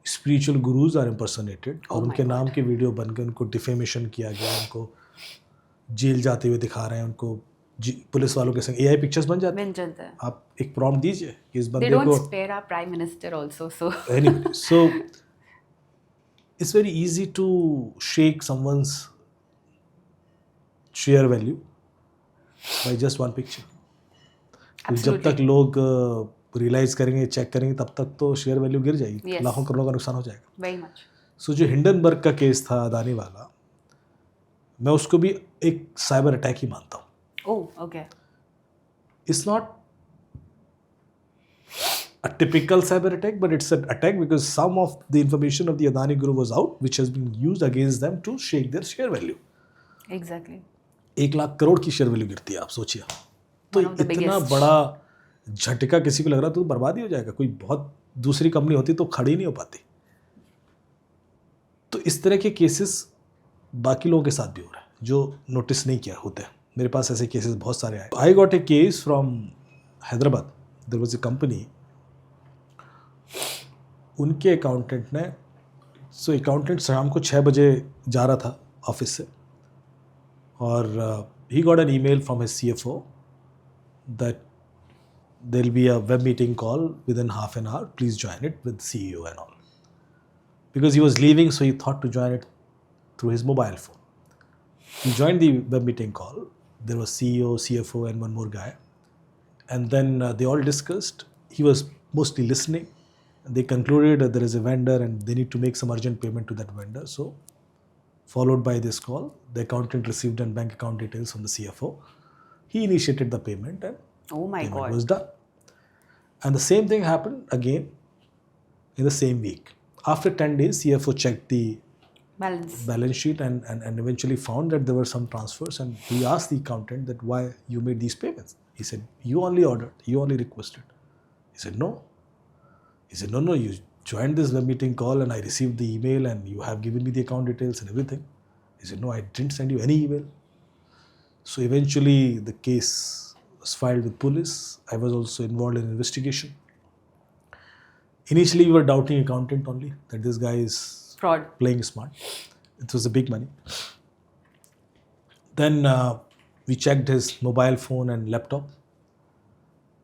spiritual gurus are impersonated और उनके नाम के video बनकर उनको defamation किया गया, उनको jail जाते हुए दिखा रहे हैं, उनको पुलिस वालों के संग AI पिक्चर्स बन जाते हैं। आप एक प्रॉम्प्ट दीजिए कि इस बंदे को, they don't spare our prime minister also, so anyway, so it's very easy to shake someone's share value by just one picture. जब तक लोग रियलाइज करेंगे, चेक करेंगे, तब तक तो शेयर वैल्यू गिर जाएगी, लाखों करोड़ों का नुकसान हो जाएगा। Very much. सो जो हिंडनबर्ग का केस था अदानी वाला, मैं उसको भी एक साइबर अटैक ही मानता हूँ। Oh, okay. It's not a typical cyber attack, but it's an attack because some of the information of the Adani group was out, which has been used against them to shake their share value. Exactly. 1 lakh crore की share value गिरती है, आप सोचिए। तो इतना बड़ा झटका किसी को लग रहा तो बर्बाद ही हो जाएगा। कोई बहुत दूसरी कंपनी होती तो खड़ी नहीं हो पाती। तो इस तरह के केसेस बाकी लोगों के साथ भी हो रहे हैं जो नोटिस नहीं किया होते हैं। मेरे पास ऐसे केसेस बहुत सारे आए। I got a case from Hyderabad, there was a company, उनके अकाउंटेंट ने, अकाउंटेंट शाम को 6 बजे जा रहा था ऑफिस से, और he got an email from his CFO that there'll be a web meeting call within half an hour. Please join it with CEO and all. Because he was leaving, so he thought to join it through his mobile phone. He joined the web meeting call. There was CEO, CFO, and one more guy. And then they all discussed. He was mostly listening. They concluded that there is a vendor and they need to make some urgent payment to that vendor. So, followed by this call, the accountant received an bank account details from the CFO. He initiated the payment and Oh my payment God. was done. And the same thing happened again in the same week. After 10 days, CFO checked the balance sheet and eventually found that there were some transfers, and he asked the accountant that why you made these payments. He said, you only ordered, you only requested. He said, no. He said, no, you joined this web meeting call and I received the email and you have given me the account details and everything. He said, no, I didn't send you any email. So eventually the case was filed with police. I was also involved in investigation. Initially we were doubting accountant only, that this guy is Fraud. playing smart. It was a big money. Then we checked his mobile phone and laptop,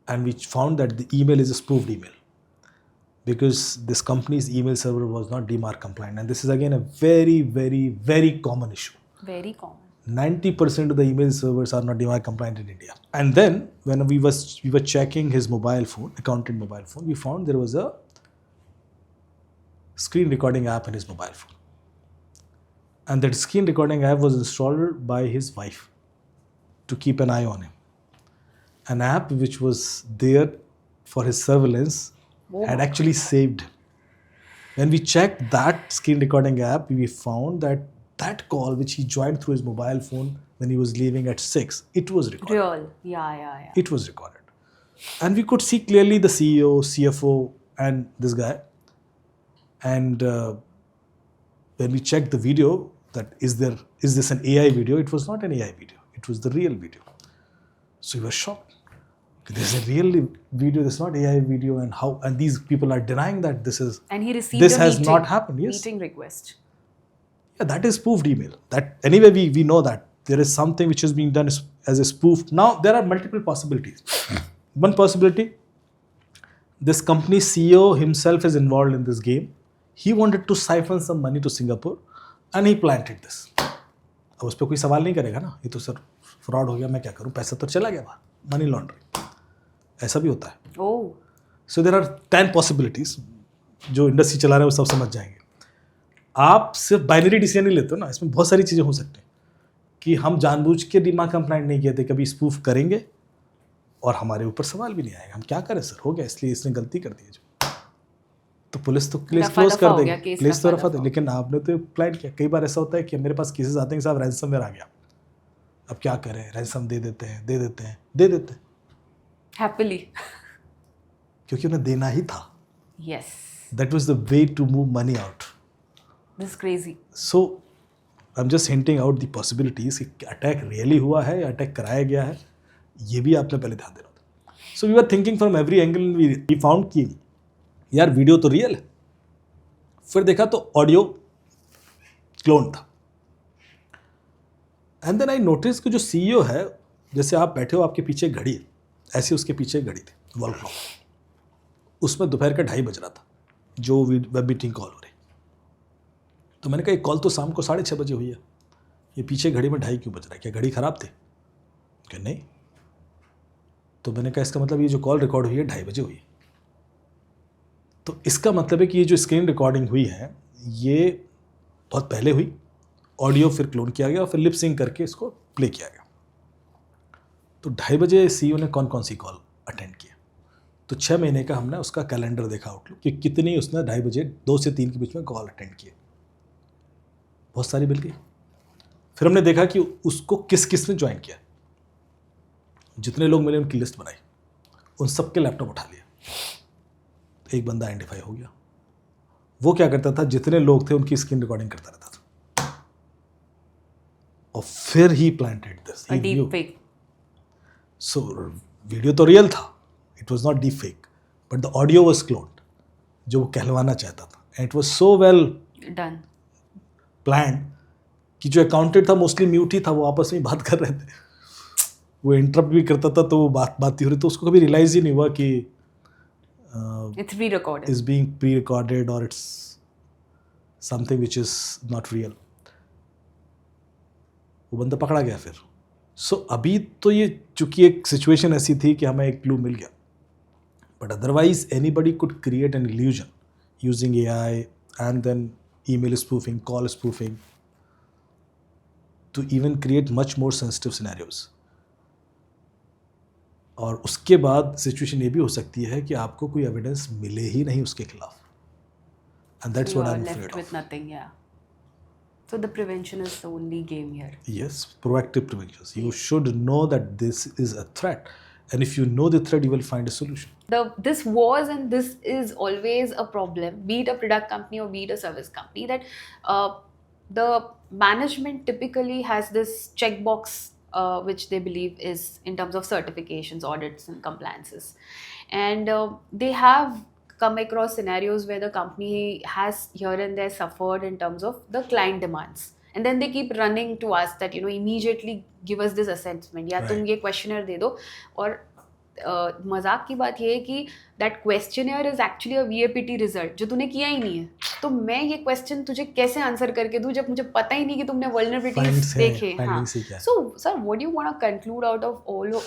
and we found that the email is a spoofed email because this company's email server was not DMARC compliant. And this is again a very, very, very common issue. Very common. 90% of the email servers are not DMARC compliant in India. And then when we were checking his mobile phone, accountant mobile phone, we found there was a screen recording app in his mobile phone. And that screen recording app was installed by his wife to keep an eye on him. An app which was there for his surveillance had actually saved him. When we checked that screen recording app, we found that call which he joined through his mobile phone when he was leaving at 6, it was recorded. Real. Yeah. It was recorded. And we could see clearly the CEO, CFO and this guy. And when we checked the video, that is this an AI video? It was not an AI video. It was the real video. So we were shocked. There's a real video, this is not AI video, and these people are denying that this is. And he received this a has meeting, not happened. Yes. meeting request. Yeah, that is spoofed email. That anyway we know that there is something which is being done as a spoof. Now there are multiple possibilities. One possibility, this company's CEO himself is involved in this game. He wanted to siphon some money to Singapore and he planted this. अब उस पर कोई सवाल नहीं करेगा ना, ये तो सर फ्रॉड हो गया, मैं क्या करूँ, पैसा तो चला गया बाहर, मनी लॉन्ड्रिंग, ऐसा भी होता है. Oh. So there are 10 possibilities. जो इंडस्ट्री चला रहे हैं वो सब समझ जाएंगे. आप सिर्फ बाइनरी डिसीजन नहीं लेते हो ना, इसमें बहुत सारी चीज़ें हो सकती हैं कि हम जानबूझ के DMARC कंप्लाइंट नहीं किए थे, कभी स्पूफ करेंगे और हमारे ऊपर सवाल भी नहीं आएगा, हम क्या करें सर, हो गया इसलिए इसने गलती कर दी है, तो पुलिस तो केस क्लोज कर देगी, केस तो रफा दे. लेकिन आपने तो प्लान किया. कई बार ऐसा होता है कि मेरे पास केसेस आते हैं कि साहब रैंसमवेयर आ गया, अब क्या करें, रैंसम दे देते हैं Happily. क्योंकि उन्हें देना ही था. Yes. That was the way to move money out. This is crazy. So I'm just hinting out the possibilities कि अटैक रियली हुआ है या अटैक कराया गया है, ये भी आपने पहले ध्यान देना था. So we were thinking from every angle. We found कि यार वीडियो तो रियल है. फिर देखा तो ऑडियो क्लोन था. एंड देन आई नोटिस कि जो CEO है, जैसे आप बैठे हो आपके पीछे घड़ी है, ऐसे उसके पीछे घड़ी थी, वॉल क्लॉक. उसमें दोपहर का 2:30 बज रहा था जो वेब मीटिंग कॉल हो रही. तो मैंने कहा ये कॉल तो शाम को 6:30 बजे हुई है, ये पीछे घड़ी में 2:30 क्यों बज रहा है, क्या घड़ी ख़राब थी? क्या नहीं. तो मैंने कहा इसका मतलब ये जो कॉल रिकॉर्ड हुई है 2:30 बजे हुई है. तो इसका मतलब है कि ये जो स्क्रीन रिकॉर्डिंग हुई है ये बहुत पहले हुई, ऑडियो फिर क्लोन किया गया और फिर लिप सिंक करके इसको प्ले किया गया. तो 2:30 बजे CEO ने कौन कौन सी कॉल अटेंड किया. तो 6 महीने का हमने उसका कैलेंडर देखा आउटलुक कि कितनी उसने 2:30 बजे 2 से 3 के बीच में कॉल अटेंड किए. बहुत सारी मिल गई. फिर हमने देखा कि उसको किस किस ने ज्वाइन किया. जितने लोग मिले उनकी लिस्ट बनाई, उन सबके लैपटॉप उठा लिया. एक बंदा आइडेंटिफाई हो गया. वो क्या करता था, जितने लोग थे उनकी स्क्रीन रिकॉर्डिंग करता रहता था और फिर he planted this. Deep fake. So video तो रियल था, it was not deep fake, but the audio was cloned, जो वो कहलवाना चाहता था. And it was so well done planned कि जो अकाउंटेंट था मोस्टली म्यूट ही था, वो आपस में बात कर रहे थे. वो इंटरप्ट भी करता था तो वो बात ही हो रही, तो उसको कभी रियलाइज ही नहीं हुआ कि It's pre-recorded. is being pre-recorded or it's something which is not real. वो बंदा पकड़ा गया फिर. सो अभी तो ये चूंकि एक सिचुएशन ऐसी थी कि हमें एक क्लू मिल गया, but otherwise anybody could create an illusion using AI and then email spoofing, call spoofing to even create much more sensitive scenarios. और उसके बाद सिचुएशन ये भी हो सकती है कि आपको कोई एविडेंस मिले ही नहीं उसके खिलाफ, and that's You what are I am left afraid with of. nothing, yeah. So the prevention is the only game here. Yes, proactive preventions. You should know that this is a threat, and if you know the threat, you will find a solution. This was and this is always a problem, be it a product company or be it a service company, that the management typically has this checkbox which they believe is in terms of certifications, audits, and compliances, and they have come across scenarios where the company has here and there suffered in terms of the client demands, and then they keep running to us that immediately give us this assessment, या तुम Right. ये questionnaire दे दो. और मजाक की बात ये है कि that questioner is actually a VAPT result जो तूने किया ही नहीं है, तो मैं ये क्वेश्चन तुझे कैसे आंसर करके दूं जब मुझे पता ही नहीं कि तुमने वल्नरेबिलिटीज Finds है, देखे. हाँ, findings ही क्या है? So sir what do you want to conclude out of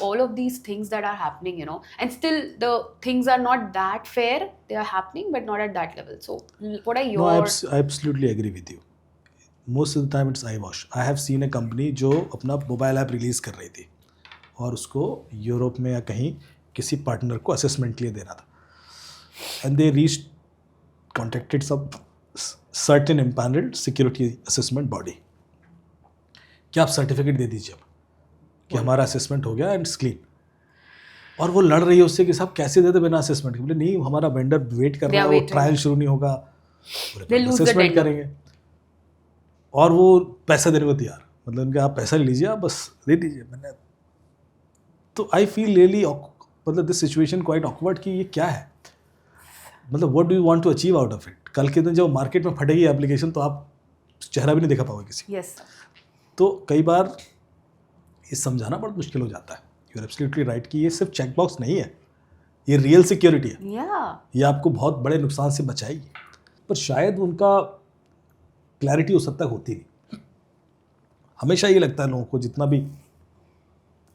all of these things that are happening, and still the things are not that fair, they are happening but not at that level. So what are No, your I absolutely agree with you. Most of the time it's eyewash. I have seen a company जो अपना mobile app release कर रही थी और उसको Europe में या कहीं किसी पार्टनर को असेसमेंट के लिए देना था, एंड दे रीच कॉन्टेक्टेड सब certain empanelled security assessment body कि आप सर्टिफिकेट दे दीजिए अब कि हमारा असेसमेंट हो गया एंड इट्स क्लीन. और वो लड़ रही है उससे कि साहब कैसे दे दे बिना असेसमेंट के. बोले नहीं, हमारा वेंडर वेट कर रहा है, वो ट्रायल शुरू नहीं होगा, They lose the assessment tender. करेंगे. और वो पैसा देने को तैयार, मतलब उनके आप पैसा ले लीजिए, आप बस दे दीजिए. मैंने तो आई फील रियली मतलब दिस सिचुएशन क्वाइट ऑकवर्ड कि ये क्या है, मतलब what do you want to achieve out of it. कल के दिन जब मार्केट में फटेगी एप्लीकेशन तो आप चेहरा भी नहीं दिखा पाओगे किसी. yes तो कई बार ये समझाना बहुत मुश्किल हो जाता है. यू आर एब्सोल्युटली राइट कि ये सिर्फ चेक बॉक्स नहीं है, ये रियल सिक्योरिटी है. yeah ये आपको बहुत बड़े नुकसान से बचाएगी, पर शायद उनका क्लैरिटी उस हद तक होती नहीं. हमेशा ये लगता है लोगों को, जितना भी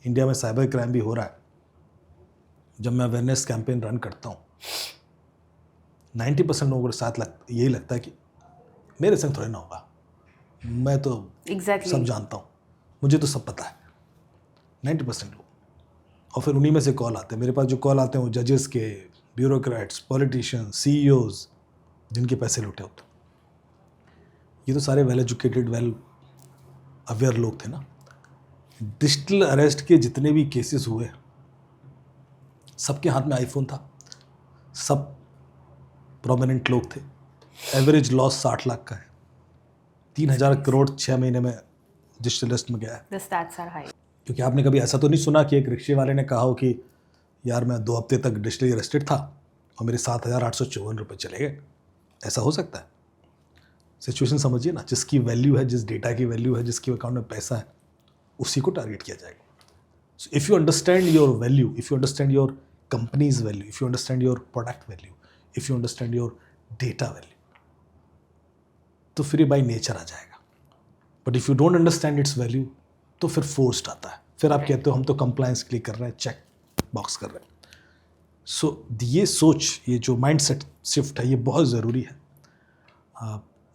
इंडिया में साइबर क्राइम भी हो रहा है, जब मैं अवेयरनेस कैंपेन रन करता हूँ 90% लोगों के साथ यही लगता है कि मेरे संग थोड़े ना होगा, मैं तो exactly सब जानता हूँ, मुझे तो सब पता है. 90% लोग. और फिर उन्हीं में से कॉल आते हैं मेरे पास. जो कॉल आते हैं वो जजेस के, ब्यूरोक्रेट्स, पॉलिटिशियंस, CEOs जिनके पैसे लूटे होते. ये तो सारे वेल एजुकेटेड, वेल अवेयर लोग थे ना. डिजिटल अरेस्ट के जितने भी केसेस हुए, सबके हाथ में आईफोन था, सब प्रोमिनेंट लोग थे. एवरेज लॉस 60 लाख का है. 3,000 करोड़ 6 महीने में डिजिटल अरेस्ट में गया है. the stats are high. क्योंकि आपने कभी ऐसा तो नहीं सुना कि एक रिक्शे वाले ने कहा हो कि यार मैं 2 हफ्ते तक डिजिटली अरेस्टेड था और मेरे 7,854 रुपये चले गए. ऐसा हो सकता है. सिचुएशन समझिए ना, जिसकी वैल्यू है, जिस डेटा की वैल्यू है, जिसके अकाउंट में पैसा है, उसी को टारगेट किया जाएगा. So if you understand your value, if you understand your companies value, if you understand your product value, if you understand your data value, तो फिर ये बाई नेचर आ जाएगा. But if you don't understand it's value तो फिर forced आता है. फिर आप कहते हो हम तो कंप्लायंस के लिए कर रहे हैं, चेक बॉक्स कर रहे हैं. सो ये सोच, ये जो माइंड सेट शिफ्ट है, ये बहुत ज़रूरी है.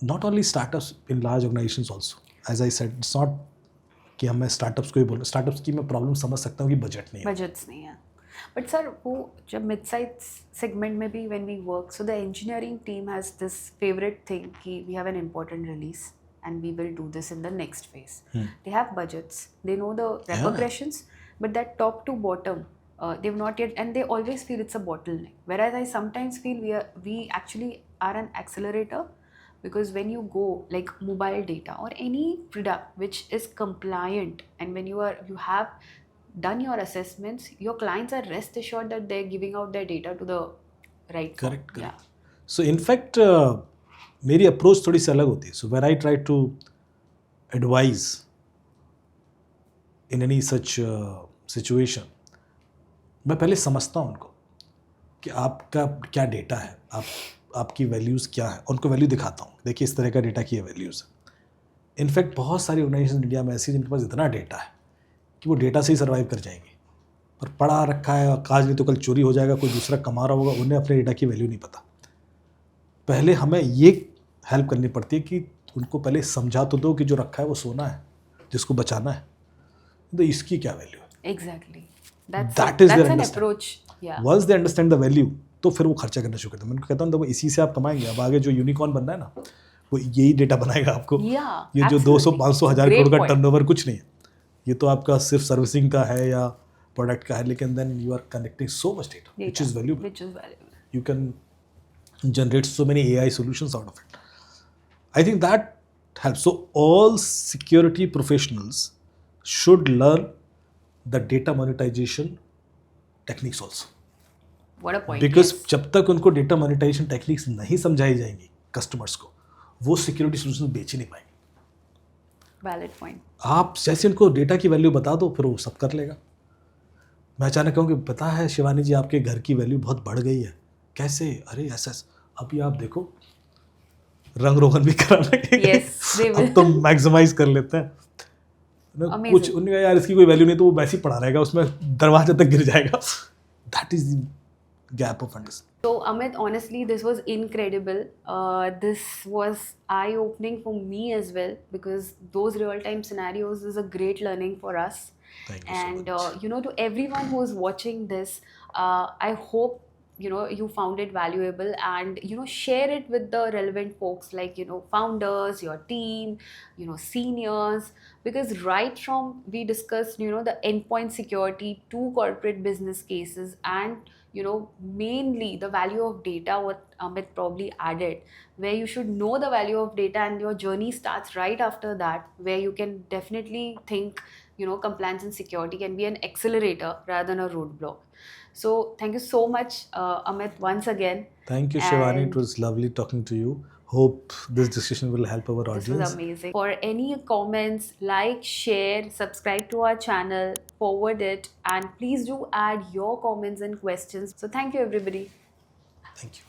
Not only startups, in large organisations also. As I said, it's not कि हम मैं स्टार्टअप्स को ही बोल, स्टार्टअप्स की मैं प्रॉब्लम समझ सकता हूँ कि बजट नहीं है. बजट्स नहीं है. बट सर वो जब मिड साइज सेगमेंट में भी when we work, so the engineering team has this favourite thing कि we have an important release and we will do this in the next phase. They have budgets, they know the repercussions, but that top to bottom, they've not yet, and they always feel it's a bottleneck. Whereas I sometimes feel we actually are an accelerator, because when you go like mobile data or any product which is compliant, and when you have done your assessments, your clients are rest assured that they're giving out their data to the right firm. Correct. So in fact, मेरी approach थोड़ी सी अलग होती है. So where I try to advise in any such situation, मैं पहले समझता हूँ उनको कि आपका क्या डेटा है, आपकी वैल्यूज़ क्या है, उनको वैल्यू दिखाता हूँ, देखिए इस तरह का डेटा की वैल्यूज़ है। इनफैक्ट बहुत सारी ऑर्गेनाइजेशन इंडिया में ऐसी जिनके पास इतना डेटा है कि वो डेटा से ही सर्वाइव कर जाएंगे, पर पड़ा रखा है, आज नहीं तो कल चोरी हो जाएगा, कोई दूसरा कमा रहा होगा, उन्हें अपने डेटा की वैल्यू नहीं पता। पहले हमें ये हेल्प करनी पड़ती है कि उनको पहले समझा तो दो कि जो रखा है वो सोना है, जिसको बचाना है, तो इसकी क्या वैल्यू है। Exactly. That is That's their an understanding. approach. Yeah. Once they understand the value, तो फिर वो खर्चा करना शुरू करते हैं। मैं उनको कहता हूँ देखो इसी से आप कमाएंगे, अब आगे जो यूनिकॉर्न बनना है ना, वो यही डेटा बनाएगा आपको। Yeah, ये जो absolutely. 200 500 हज़ार Great करोड़ का point. टर्नओवर कुछ नहीं है, ये तो आपका सिर्फ सर्विसिंग का है या प्रोडक्ट का है, लेकिन then you are connecting so much data which is valuable, Which is valuable. you can generate so many AI solutions out of it. I think that helps. So all security professionals should learn the data monetization techniques also. What a point. Because Yes. जब तक उनको data monetization techniques नहीं समझाई जाएंगी customers को, वो security solution बेच ही नहीं पाएंगे। Valid point. आप जैसे उनको डेटा की वैल्यू बता दो, फिर वो सब कर लेगा। मैं अचानक कहूँ कि पता है शिवानी जी, आपके घर की वैल्यू बहुत बढ़ गई है। कैसे? अरे ऐसा, अभी आप देखो रंग रोगन भी करा लगे। Yes, they will. अब तो मैक्सिमाइज कर लेते हैं ना, Amazing. कुछ उन्होंने कहा यार इसकी कोई वैल्यू नहीं, तो वो वैसे ही पड़ा रहेगा, उसमें दरवाजे तक गिर जाएगा। That is gap of understanding. So, Amit, honestly, this was incredible. This was eye-opening for me as well, because those real-time scenarios is a great learning for us. Thank you so And much. to everyone who is watching this, I hope you found it valuable, and share it with the relevant folks, like founders, your team, seniors, because right from we discussed the endpoint security to corporate business cases, and mainly the value of data, what Amit probably added, where you should know the value of data, and your journey starts right after that, where you can definitely think compliance and security can be an accelerator rather than a roadblock. So thank you so much, Amit, once again. Thank you, Shivani. And It was lovely talking to you. Hope this discussion will help our this audience. was amazing. For any comments, like, share, subscribe to our channel, forward it, and please do add your comments and questions. So thank you, everybody. Thank you.